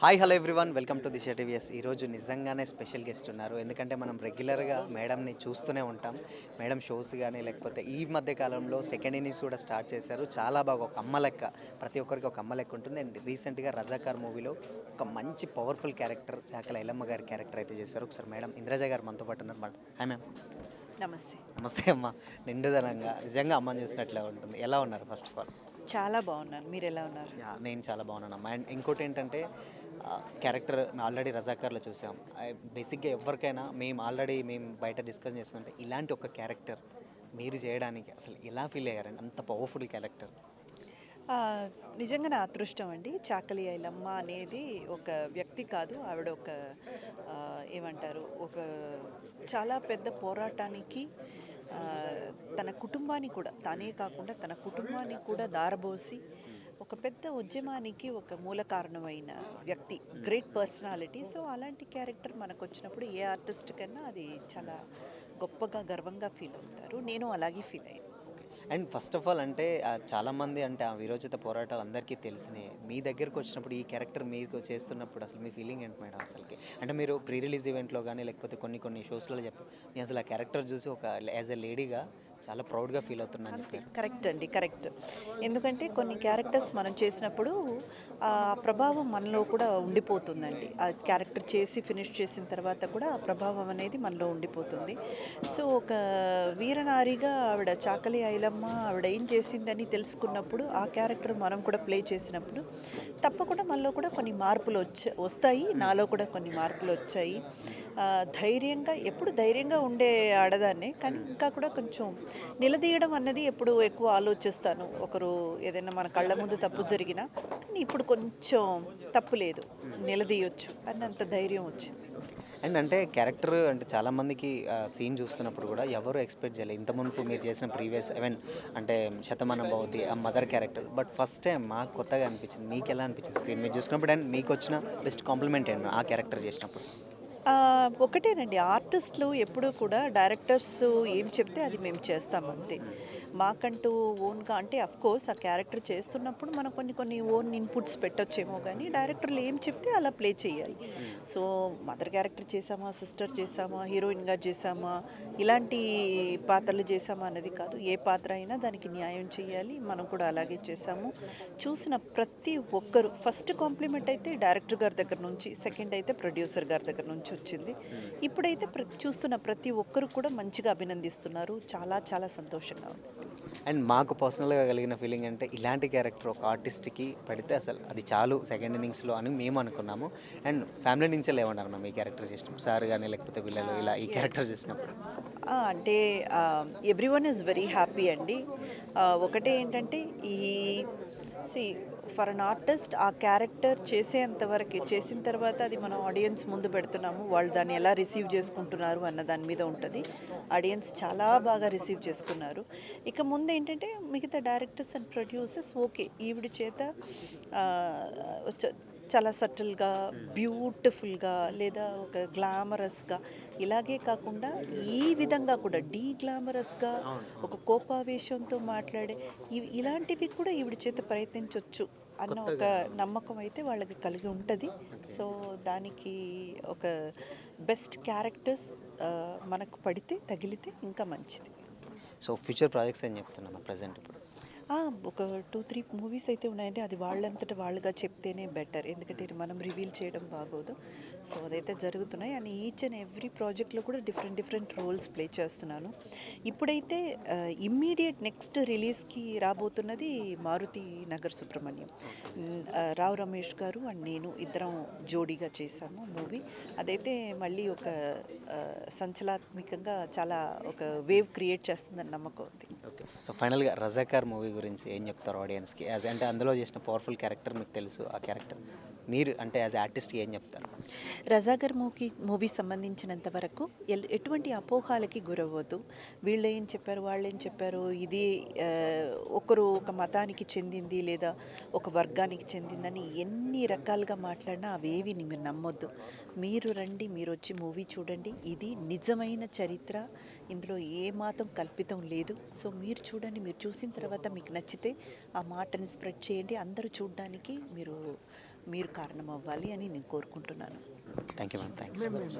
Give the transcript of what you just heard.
Hi hello everyone welcome to Disha TVS. ఈరోజు నిజంగానే special guest ఉన్నారు. ఎందుకంటే మనం రెగ్యులర్గా మేడంని చూస్తూనే ఉంటాం. మేడం షోస్ కానీ లేకపోతే ఈ మధ్య కాలంలో సెకండ్ ఇన్నింగ్స్ కూడా స్టార్ట్ చేశారు. చాలా బాగా ఒక అమ్మ లెక్క, ప్రతి ఒక్కరికి ఒక అమ్మ లెక్క ఉంటుంది. అండ్ రీసెంట్గా రజాకార్ మూవీలో ఒక మంచి పవర్ఫుల్ క్యారెక్టర్ చాకల ఐలమ్మ గారి క్యారెక్టర్ అయితే చేశారు. ఒకసారి మేడం ఇంద్రజ గారు మనతో పాటు ఉన్నారు. Hi ma'am. నమస్తే. నమస్తే అమ్మ. నిండుదనంగా నిజంగా అమ్మని చూసినట్లే ఉంటుంది. ఎలా ఉన్నారు ఫస్ట్ ఆఫ్ ఆల్? చాలా బాగున్నాను. మీరెలా ఉన్నారు? నేను చాలా బాగున్నానమ్మా. అండ్ ఇంకోటి ఏంటంటే క్యారెక్టర్ ఆల్రెడీ రజాకార్లో చూసాం. బేసిక్గా ఎవరికైనా మేము బయట డిస్కస్ చేసుకుంటే ఇలాంటి ఒక క్యారెక్టర్ మీరు చేయడానికి అసలు ఎలా ఫీల్ అయ్యారండి? అంత పవర్ఫుల్ క్యారెక్టర్. నిజంగా నా అదృష్టం అండి. చాకలి ఐలమ్మ అనేది ఒక వ్యక్తి కాదు. ఆవిడ ఒక ఏమంటారు, ఒక చాలా పెద్ద పోరాటానికి తన కుటుంబాన్ని కూడా, తానే కాకుండా తన కుటుంబాన్ని కూడా దారబోసి ఒక పెద్ద ఉద్యమానికి ఒక మూల కారణమైన వ్యక్తి, గ్రేట్ పర్సనాలిటీ. సో అలాంటి క్యారెక్టర్ మనకు వచ్చినప్పుడు ఏ ఆర్టిస్ట్ కన్నా అది చాలా గొప్పగా గర్వంగా ఫీల్ అవుతారు. నేను అలాగే ఫీల్ అయ్యాను. అండ్ ఫస్ట్ ఆఫ్ ఆల్ అంటే చాలామంది అంటే ఆ విరోచిత పోరాటాలు అందరికీ తెలిసినాయి. మీ దగ్గరకు వచ్చినప్పుడు ఈ క్యారెక్టర్ మీరు చేస్తున్నప్పుడు అసలు మీ ఫీలింగ్ ఏంటి మేడం అసలుకి? అంటే మీరు ప్రీ రిలీజ్ ఈవెంట్లో కానీ లేకపోతే కొన్ని షోస్లలో చెప్పారు, నేను అసలు ఆ క్యారెక్టర్ చూసి ఒక యాజ్ ఎ లేడీగా చాలా ప్రౌడ్గా ఫీల్ అవుతున్నాను అని అంతే. చెప్పారు. కరెక్ట్ అండి. కరెక్ట్. ఎందుకంటే కొన్ని క్యారెక్టర్స్ మనం చేసినప్పుడు ఆ ప్రభావం మనలో కూడా ఉండిపోతుందండి. ఆ క్యారెక్టర్ చేసి ఫినిష్ చేసిన తర్వాత కూడా ఆ ప్రభావం అనేది మనలో ఉండిపోతుంది. సో ఒక వీరనారిగా ఆవిడ చాకలి ఐలమ్మ ఆవిడ ఏం చేసిందని తెలుసుకున్నప్పుడు ఆ క్యారెక్టర్ మనం కూడా ప్లే చేసినప్పుడు తప్పకుండా మనలో కూడా కొన్ని మార్పులు వస్తాయి. నాలో కూడా కొన్ని మార్పులు వచ్చాయి. ధైర్యంగా, ఎప్పుడు ధైర్యంగా ఉండే ఆడదాన్నే, కానీ ఇంకా కూడా కొంచెం నిలదీయడం అన్నది ఎప్పుడు ఎక్కువ ఆలోచిస్తాను. ఒకరు ఏదైనా మన కళ్ళ ముందు తప్పు జరిగినా, కానీ ఇప్పుడు కొంచెం తప్పు లేదు, నిలదీయొచ్చు అన్నంత ధైర్యం వచ్చింది. అండ్ అంటే క్యారెక్టర్ అంటే చాలామందికి సీన్ చూస్తున్నప్పుడు కూడా ఎవరు ఎక్స్పెక్ట్ చేయలేదు. ఇంత మునుపు మీరు చేసిన ప్రీవియస్ ఈవెన్ అంటే శతమానం భవతి ఆ mother character, but first time మాకు కొత్తగా అనిపించింది. మీకు ఎలా అనిపించింది స్క్రీన్ మీద చూసినప్పుడు? అండ్ మీకు వచ్చిన బెస్ట్ కాంప్లిమెంట్ ఏంటి ఆ క్యారెక్టర్ చేసినప్పుడు? ఒకటేనండి, ఆర్టిస్టులు ఎప్పుడూ కూడా డైరెక్టర్స్ ఏం చెప్తే అది మేము చేస్తాం అంతే. మాకంటూ ఓన్గా అంటే అఫ్కోర్స్ ఆ క్యారెక్టర్ చేస్తున్నప్పుడు మనం కొన్ని ఓన్ ఇన్పుట్స్ పెట్టొచ్చేమో, కానీ డైరెక్టర్లు ఏం చెప్తే అలా ప్లే చేయాలి. సో మదర్ క్యారెక్టర్ చేసామా, సిస్టర్ చేసామా, హీరోయిన్గా చేసామా, ఇలాంటి పాత్రలు చేసామా అన్నది కాదు. ఏ పాత్ర అయినా దానికి న్యాయం చేయాలి. మనం కూడా అలాగే చేసాము. చూసిన ప్రతి ఒక్కరు ఫస్ట్ కాంప్లిమెంట్ అయితే డైరెక్టర్ గారి దగ్గర నుంచి, సెకండ్ అయితే ప్రొడ్యూసర్ గారి దగ్గర నుంచి వచ్చింది. ఇప్పుడైతే చూస్తున్న ప్రతి ఒక్కరు కూడా మంచిగా అభినందిస్తున్నారు. చాలా చాలా సంతోషంగా ఉంది. అండ్ మాకు పర్సనల్గా కలిగిన ఫీలింగ్ అంటే ఇలాంటి క్యారెక్టర్ ఒక ఆర్టిస్ట్కి పడితే అసలు అది చాలు సెకండ్ ఇన్నింగ్స్లో అని మేము అనుకున్నాము. అండ్ ఫ్యామిలీ నుంచే లేవన్నారు మేము ఈ క్యారెక్టర్ చేసినప్పుడు, సార్ కానీ లేకపోతే పిల్లలు ఇలా ఈ ఎస్. క్యారెక్టర్ చేసినప్పుడు. అంటే ఎవ్రీవన్ ఈజ్ వెరీ హ్యాపీ అండి. ఒకటే ఏంటంటే ఈ సి ఫర్ అన్ ఆర్టిస్ట్ ఆ క్యారెక్టర్ చేసేంత వరకు, చేసిన తర్వాత అది మనం ఆడియన్స్ ముందు పెడుతున్నాము, వాళ్ళు దాన్ని ఎలా రిసీవ్ చేసుకుంటున్నారు అన్న దాని మీద ఉంటుంది. ఆడియన్స్ చాలా బాగా రిసీవ్ చేసుకున్నారు. ఇక ముందు ఏంటంటే మిగతా డైరెక్టర్స్ అండ్ ప్రొడ్యూసర్స్ ఓకే ఈవిడ చేత ఆ, చ- చాలా సటిల్గా, బ్యూటిఫుల్గా, లేదా ఒక గ్లామరస్గా, ఇలాగే కాకుండా ఈ విధంగా కూడా గ్లామరస్గా ఒక కోపావేశంతో మాట్లాడే ఇలాంటివి కూడా ఈవిడ చేత ప్రయత్నించవచ్చు అన్న ఒక నమ్మకం అయితే వాళ్ళకి కలిగి ఉంటుంది. సో దానికి ఒక బెస్ట్ క్యారెక్టర్స్ మనకు పడితే, తగిలితే ఇంకా మంచిది. సో ఫ్యూచర్ ప్రాజెక్ట్స్ అని చెప్తున్నాను ప్రజెంట్ ఇప్పుడు. ఒక 2-3 మూవీస్ అయితే ఉన్నాయండి. అది వాళ్ళంతట వాళ్ళుగా చెప్తేనే బెటర్. ఎందుకంటే ఇది మనం రివీల్ చేయడం బాగోదు. సో అదైతే జరుగుతున్నాయి. అండ్ ఈచ్ అండ్ ఎవ్రీ ప్రాజెక్ట్లో కూడా డిఫరెంట్ రోల్స్ ప్లే చేస్తున్నాను. ఇప్పుడైతే ఇమ్మీడియట్ నెక్స్ట్ రిలీజ్కి రాబోతున్నది మారుతి నగర్ సుబ్రహ్మణ్యం. రావు రమేష్ గారు అండ్ నేను ఇద్దరం జోడీగా చేశాము మూవీ. అదైతే మళ్ళీ ఒక సంచలనాత్మకంగా చాలా ఒక వేవ్ క్రియేట్ చేస్తుందని నమ్మకం ఉంది. ఓకే. సో ఫైనల్గా రజాకార్ మూవీ గురించి ఏం చెప్తారు ఆడియన్స్కి? యాజ్ అంటే అందులో చేసిన పవర్ఫుల్ క్యారెక్టర్ మీకు తెలుసు. ఆ క్యారెక్టర్ మీరు అంటే యాజ్ ఆర్టిస్ట్కి ఏం చెప్తారు? రజాగర్ మూవీ సంబంధించినంత వరకు ఎటువంటి అపోహాలకి గురవ్వద్దు. వీళ్ళు ఏం చెప్పారు, వాళ్ళు ఏం చెప్పారు, ఇది ఒకరు ఒక మతానికి చెందింది లేదా ఒక వర్గానికి చెందిందని ఎన్ని రకాలుగా మాట్లాడినా అవేవి మీరు నమ్మొద్దు. మీరు రండి, మీరు వచ్చి మూవీ చూడండి. ఇది నిజమైన చరిత్ర. ఇందులో ఏ మాత్రం కల్పితం లేదు. సో మీరు చూడండి. మీరు చూసిన తర్వాత మీకు నచ్చితే ఆ మాటని స్ప్రెడ్ చేయండి. అందరూ చూడడానికి మీరు మీరు కారణం అవ్వాలి అని నేను కోరుకుంటున్నాను. Thank you ma'am, thank you so much.